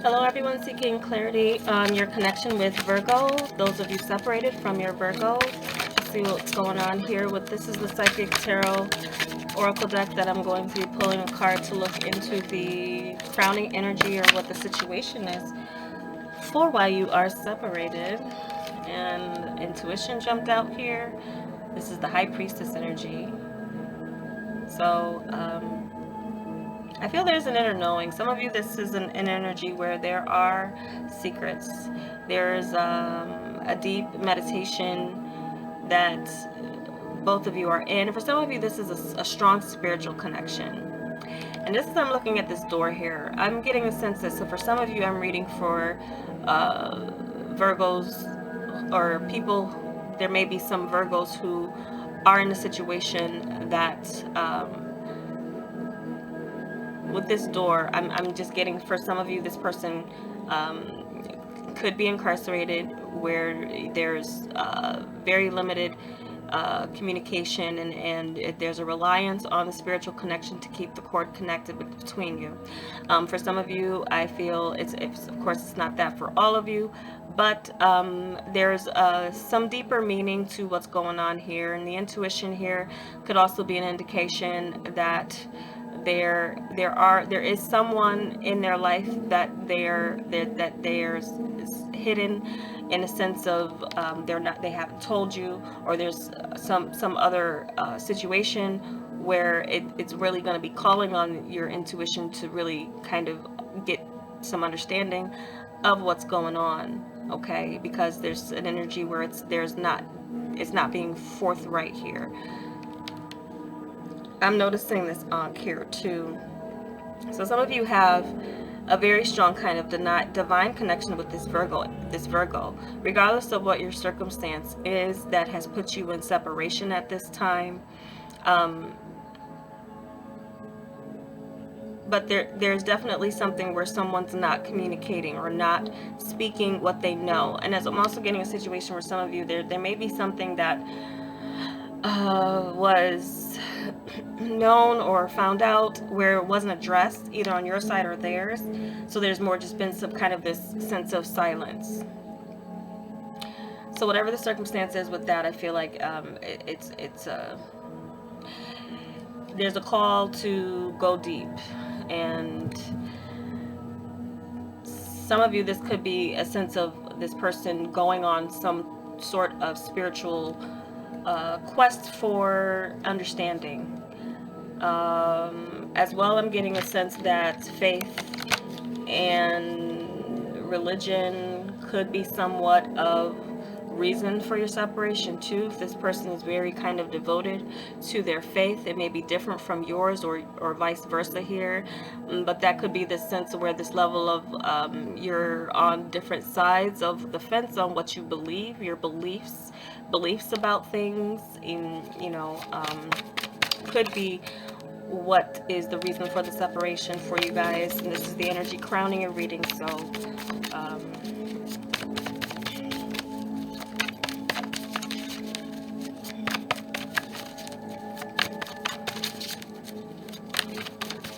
Hello, everyone seeking clarity on your connection with Virgo. Those of you separated from your Virgo, see what's going on here. This is the Psychic Tarot Oracle deck that I'm going to be pulling a card to look into the crowning energy or what the situation is for why you are separated. And intuition jumped out here. This is the High Priestess energy. So, I feel there's an inner knowing. Some of you, this is an energy where there are secrets. There's a deep meditation that both of you are in. And for some of you, this is a strong spiritual connection. And this is, I'm looking at this door here. I'm getting a sense that, so for some of you, I'm reading for Virgos or people, there may be some Virgos who are in a situation that with this door, I'm just getting, for some of you, this person could be incarcerated where there's very limited communication and there's a reliance on the spiritual connection to keep the cord connected between you. For some of you, I feel it's of course it's not that for all of you, but there's some deeper meaning to what's going on here, and the intuition here could also be an indication that there is someone in their life that there's hidden, in a sense of they haven't told you, or there's some other situation where it's really going to be calling on your intuition to really kind of get some understanding of what's going on, okay? Because there's an energy where it's not being forthright here. I'm noticing this on here too. So some of you have a very strong kind of divine connection with this Virgo, regardless of what your circumstance is that has put you in separation at this time. But there's definitely something where someone's not communicating or not speaking what they know. And as I'm also getting a situation where some of you, there may be something that was known or found out where it wasn't addressed either on your side or theirs. So there's more just been some kind of this sense of silence. So whatever the circumstance is with that, I feel like there's a call to go deep. And some of you, this could be a sense of this person going on some sort of spiritual quest for understanding. As well, I'm getting a sense that faith and religion could be somewhat of reason for your separation too. If this person is very kind of devoted to their faith, it may be different from yours, or vice versa here, but that could be the sense where this level of you're on different sides of the fence on what you believe, your beliefs about things, could be what is the reason for the separation for you guys. And this is the energy crowning your reading. So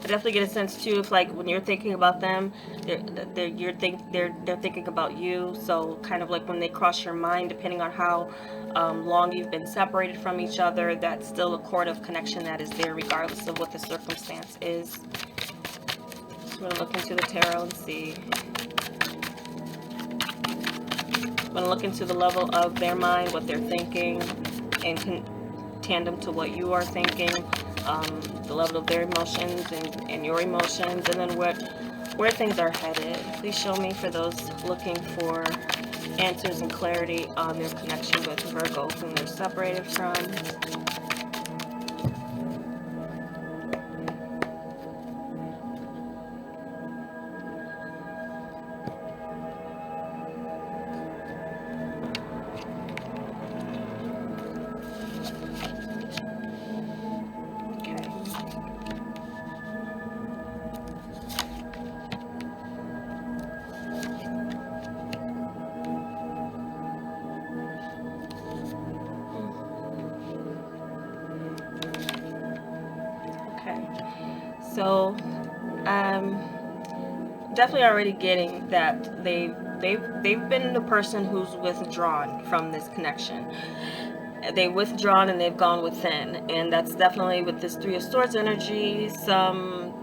I definitely get a sense too, if like when you're thinking about them, they're thinking about you. So kind of like when they cross your mind, depending on how long you've been separated from each other, that's still a cord of connection that is there regardless of what the circumstance is. I'm going to look into the tarot and see. I'm going to look into the level of their mind, what they're thinking, in tandem to what you are thinking, the level of their emotions and your emotions, and then where things are headed. Please show me, for those looking for answers and clarity on their connection with Virgo, whom they're separated from. So, definitely already getting that they've been the person who's withdrawn from this connection. They've withdrawn and they've gone within, and that's definitely with this Three of Swords energy, some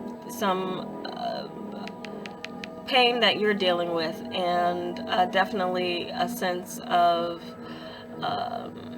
pain that you're dealing with, and definitely a sense of um,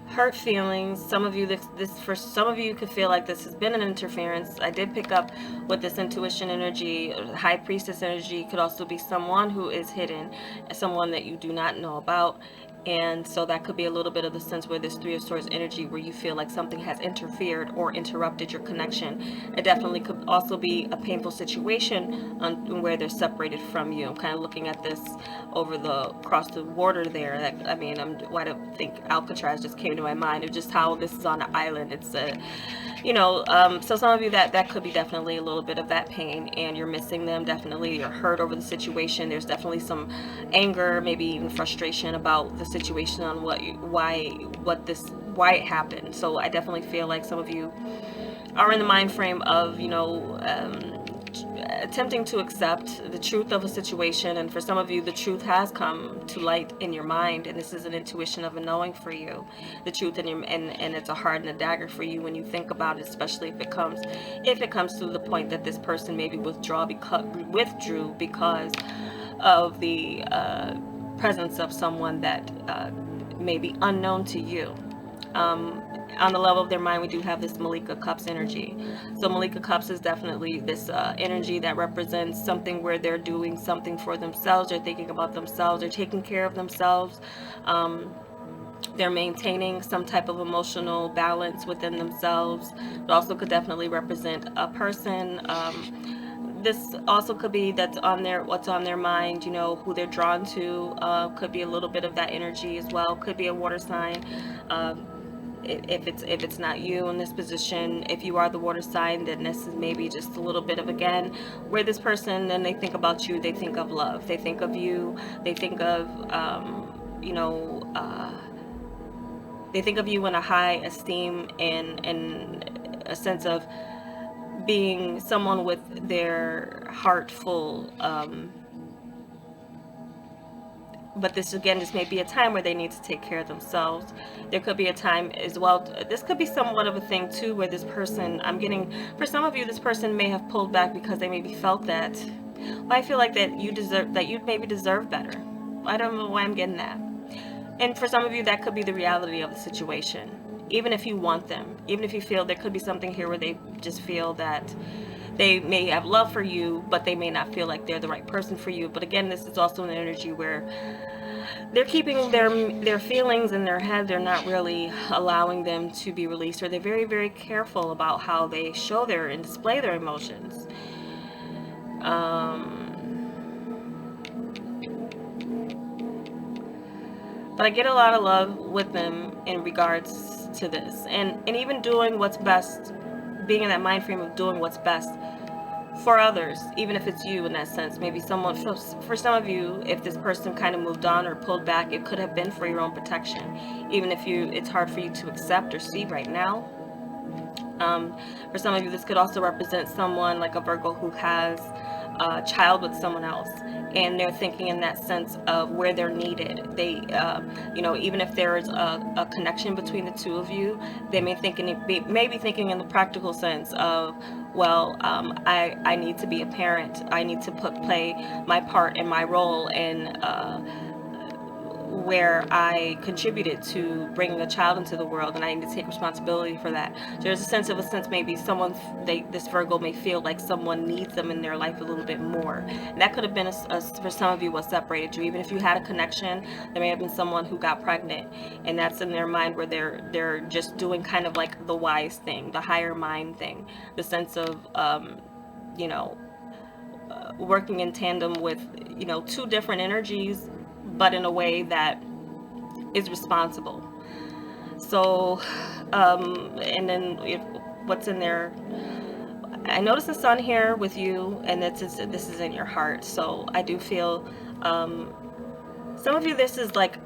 hurt feelings. Some of you, this for some of you could feel like this has been an interference. I did pick up with this intuition energy. High priestess energy could also be someone who is hidden, someone that you do not know about. And so that could be a little bit of the sense where this Three of Swords energy, where you feel like something has interfered or interrupted your connection. It definitely could also be a painful situation where they're separated from you. I'm kind of looking at this over across the water there. I mean, why do I think Alcatraz just came to my mind of just how this is on an island. It's so some of you that could be definitely a little bit of that pain, and you're missing them. Definitely you're hurt over the situation. There's definitely some anger, maybe even frustration about the situation on why it happened. So I definitely feel like some of you are in the mind frame of attempting to accept the truth of a situation, and for some of you the truth has come to light in your mind, and this is an intuition of a knowing for you, the truth in your, and it's a hard and a dagger for you when you think about it, especially if it comes to the point that this person maybe withdrew because of the presence of someone that may be unknown to you. On the level of their mind, we do have this Malika Cups energy. So Malika Cups is definitely this energy that represents something where they're doing something for themselves, they're thinking about themselves, they're taking care of themselves, they're maintaining some type of emotional balance within themselves. It also could definitely represent a person. This also could be what's on their mind, who they're drawn to. Could be a little bit of that energy as well. Could be a water sign. If it's not you in this position, if you are the water sign, then this is maybe just a little bit of, again, where this person, then they think about you, they think of love, they think of you, they think of they think of you in a high esteem, and a sense of being someone with their heart full. But this may be a time where they need to take care of themselves. There could be a time as well. This could be somewhat of a thing too, where this person, for some of you, this person may have pulled back because they maybe felt that, well, I feel like that you maybe deserve better. I don't know why I'm getting that. And for some of you, that could be the reality of the situation. Even if you want them, even if you feel there could be something here where they just feel that they may have love for you, but they may not feel like they're the right person for you. But again, this is also an energy where they're keeping their feelings in their head. They're not really allowing them to be released, or they're very, very careful about how they show and display their emotions. But I get a lot of love with them in regards to this, and even doing what's best, being in that mind frame of doing what's best for others, even if it's you in that sense. Maybe for some of you, if this person kind of moved on or pulled back, it could have been for your own protection, even if it's hard for you to accept or see right now. For some of you, this could also represent someone like a Virgo who has a child with someone else, and they're thinking in that sense of where they're needed. They, even if there is a connection between the two of you, they may be thinking in the practical sense of, well, I need to be a parent. I need to play my part and my role in where I contributed to bringing a child into the world, and I need to take responsibility for that. There's a sense maybe this Virgo may feel like someone needs them in their life a little bit more. And that could have been for some of you what separated you. Even if you had a connection, there may have been someone who got pregnant, and that's in their mind where they're just doing kind of like the wise thing, the higher mind thing, the sense of working in tandem with two different energies, but in a way that is responsible. So, and then what's in there, I notice the sun here with you, and this is in your heart. So I do feel, some of you, this is like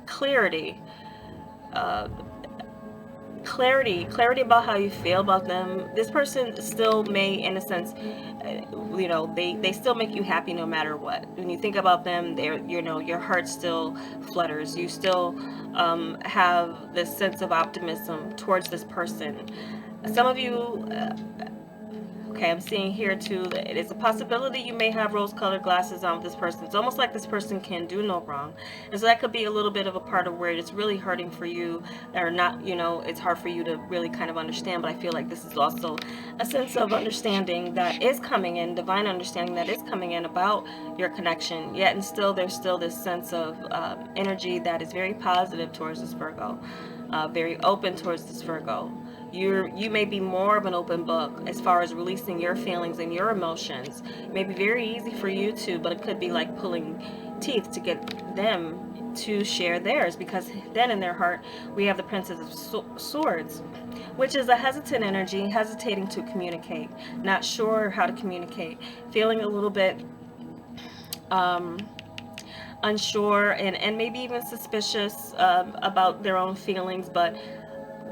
clarity. clarity about how you feel about them. This person still may, in a sense, you know, they still make you happy no matter what. When you think about them, they're, you know, your heart still flutters. You still have this sense of optimism towards this person. Some of you, okay, I'm seeing here too that it is a possibility you may have rose-colored glasses on with this person. It's almost like this person can do no wrong. And so that could be a little bit of a part of where it's really hurting for you, or not, you know, it's hard for you to really kind of understand. But I feel like this is also a sense of understanding that is coming in, divine understanding that is coming in about your connection. Yet and still, there's still this sense of energy that is very positive towards this Virgo, very open towards this Virgo. You may be more of an open book as far as releasing your feelings and your emotions. It may be very easy for you to, but it could be like pulling teeth to get them to share theirs, because then in their heart we have the Princess of Swords, which is a hesitant energy, hesitating to communicate, not sure how to communicate, feeling a little bit unsure, and maybe even suspicious about their own feelings, but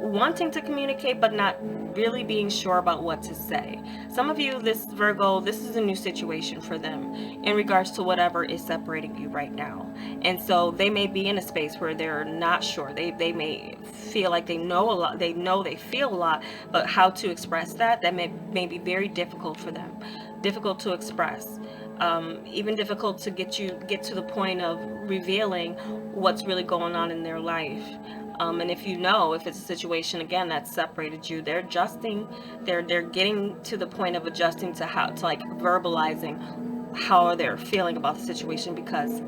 wanting to communicate but not really being sure about what to say. Some of you, this Virgo, this is a new situation for them in regards to whatever is separating you right now. And so they may be in a space where they're not sure. They may feel like they know a lot, they feel a lot, but how to express that may be very difficult for them. Difficult to express. Even difficult to get to the point of revealing what's really going on in their life. And if you know, if it's a situation again that separated you, they're adjusting, they're getting to the point of adjusting to how to, like, verbalizing how they're feeling about the situation, because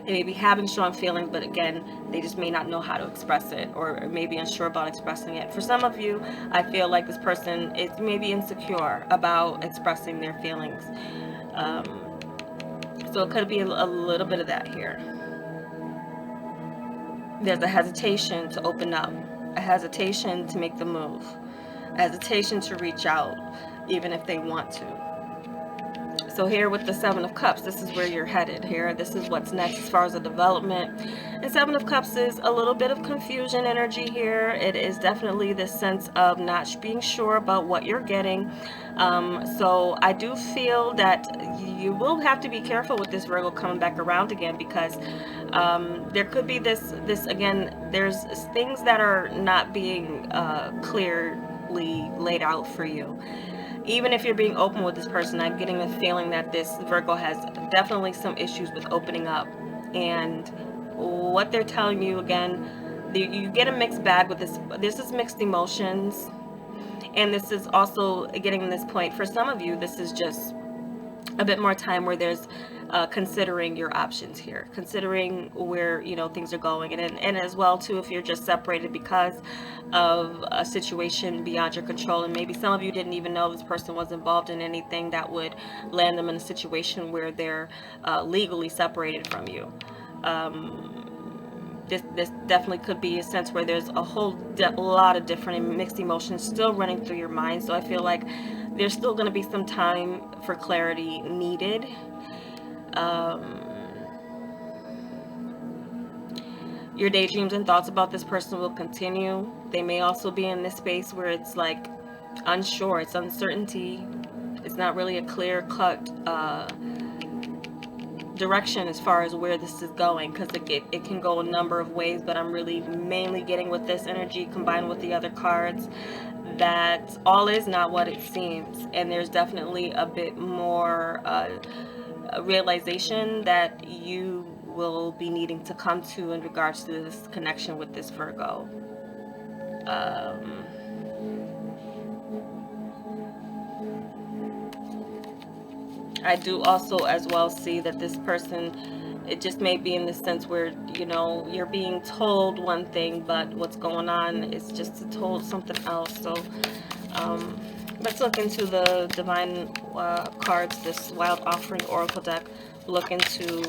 they may be having strong feelings, but again, they just may not know how to express it, or maybe unsure about expressing it. For some of you, I feel like this person is maybe insecure about expressing their feelings. So it could be a little bit of that here. There's a hesitation to open up, a hesitation to make the move, a hesitation to reach out, even if they want to. So here with the Seven of Cups, this is where you're headed here. This is what's next as far as the development. And Seven of Cups is a little bit of confusion energy here. It is definitely this sense of not being sure about what you're getting. So I do feel that you will have to be careful with this Virgo coming back around again, because there could be this again, there's things that are not being clearly laid out for you. Even if you're being open with this person, I'm getting the feeling that this Virgo has definitely some issues with opening up. And what they're telling you, again, you get a mixed bag with this. This is mixed emotions. And this is also getting this point. For some of you, this is just a bit more time where there's considering your options here, considering where, you know, things are going, and as well too, if you're just separated because of a situation beyond your control, and maybe some of you didn't even know this person was involved in anything that would land them in a situation where they're legally separated from you. This definitely could be a sense where there's a whole lot of different mixed emotions still running through your mind. So I feel like there's still going to be some time for clarity needed. Your daydreams and thoughts about this person will continue. They may also be in this space where it's like unsure, it's uncertainty. It's not really a clear-cut direction as far as where this is going, because it can go a number of ways, but I'm really mainly getting with this energy combined with the other cards that all is not what it seems, and there's definitely a bit more realization that you will be needing to come to in regards to this connection with this Virgo. I do also as well see that this person, it just may be in the sense where, you know, you're being told one thing, but what's going on is just told something else. So let's look into the divine cards, this Wild Offering Oracle deck. Look into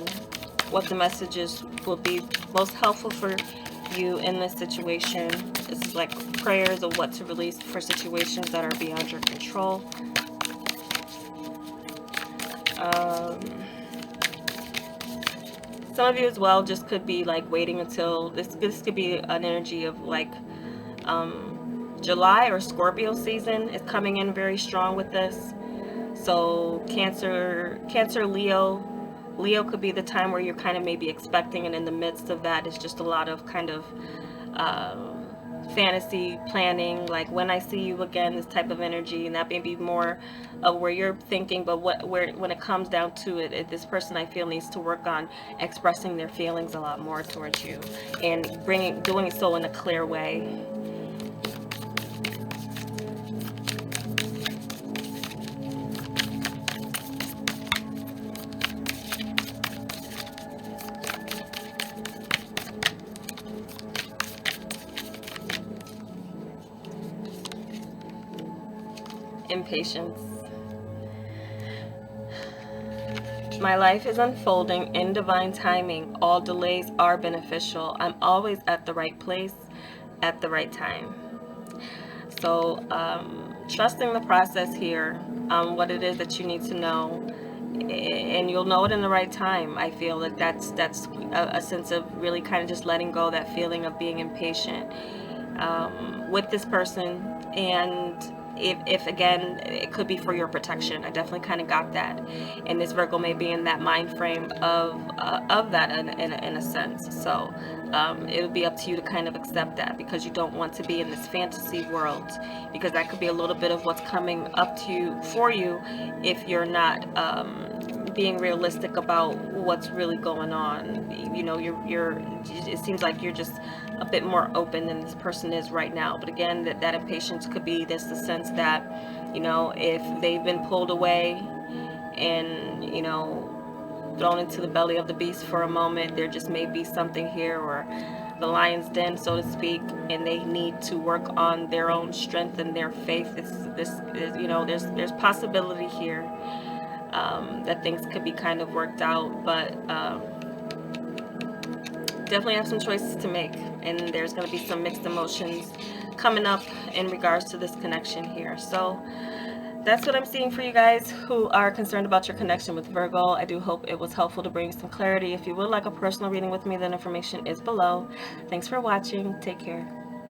what the messages will be most helpful for you in this situation. This is like prayers of what to release for situations that are beyond your control. Some of you as well just could be like waiting until this could be an energy of like July or Scorpio season is coming in very strong with this. So Cancer, Leo could be the time where you're kind of maybe expecting, and in the midst of that is just a lot of kind of fantasy planning, like when I see you again, this type of energy, and that may be more of where you're thinking, but when it comes down to it, this person I feel needs to work on expressing their feelings a lot more towards you, and doing so in a clear way. Impatience. My life is unfolding in divine timing. All delays are beneficial. I'm always at the right place at the right time. So trusting the process here, what it is that you need to know, and you'll know it in the right time. I feel like that's a sense of really kind of just letting go, that feeling of being impatient with this person. And if again, it could be for your protection. I definitely kind of got that, and this Virgo may be in that mind frame of that in a sense. So it would be up to you to kind of accept that, because you don't want to be in this fantasy world, because that could be a little bit of what's coming up to you for you if you're not being realistic about what's really going on. You know, it seems like you're just a bit more open than this person is right now. But again, that impatience could be the sense that, you know, if they've been pulled away and, you know, thrown into the belly of the beast for a moment, there just may be something here, or the lion's den, so to speak, and they need to work on their own strength and their faith. You know, there's possibility here that things could be kind of worked out, but definitely have some choices to make, and there's going to be some mixed emotions coming up in regards to this connection here. So that's what I'm seeing for you guys who are concerned about your connection with Virgo. I do hope it was helpful to bring you some clarity. If you would like a personal reading with me, then information is below. Thanks for watching. Take care.